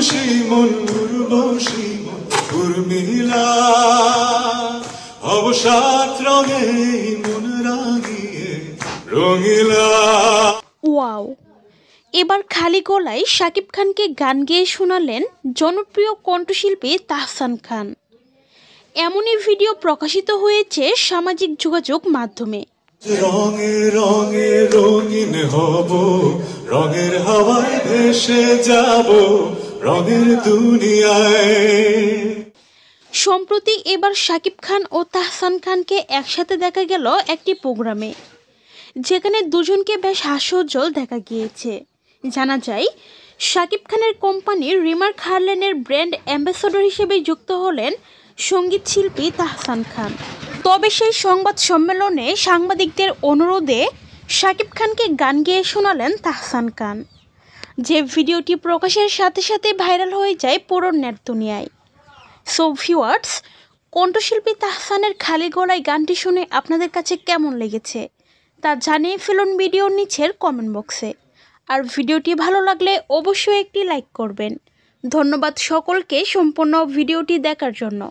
শিমুল শিমুল উর্মিলা অবসাদ রঙে মন রাঙিয়ে রঙিলা। ওয়াও, এবার খালি গলায় শাকিব খানকে গান গেয়ে শোনালেন জনপ্রিয় কণ্ঠশিল্পী তাহসান খান। এমনই ভিডিও প্রকাশিত হয়েছে সামাজিক যোগাযোগ মাধ্যমে। রঙে রঙে রঙিন হব, রঙের হাওয়ায় ভেসে যাব রঙের দুনিয়ায়। সম্প্রতি এবার শাকিব খান ও তাহসান খানকে একসাথে দেখা গেল একটি প্রোগ্রামে, যেখানে দুজনকে বেশ হাস্যোজ্জ্বল দেখা গিয়েছে। জানা যায়, শাকিব খানের কোম্পানি রিমার্ক হার্লেনের ব্র্যান্ড অ্যাম্বাসেডর হিসেবে যুক্ত হলেন সঙ্গীত শিল্পী তাহসান খান। তবে সেই সংবাদ সম্মেলনে সাংবাদিকদের অনুরোধে শাকিব খানকে গান গেয়ে শোনালেন তাহসান খান, যে ভিডিওটি প্রকাশের সাথে সাথে ভাইরাল হয়ে যায় পুরো নেট দুনিয়ায়। সো ভিউয়ার্স, কণ্ঠশিল্পী তাহসানের খালি গলায় গানটি শুনে আপনাদের কাছে কেমন লেগেছে তা জানিয়ে ফেলুন ভিডিওর নিচের কমেন্ট বক্সে। আর ভিডিওটি ভালো লাগলে অবশ্যই একটি লাইক করবেন। ধন্যবাদ সকলকে সম্পূর্ণ ভিডিওটি দেখার জন্য।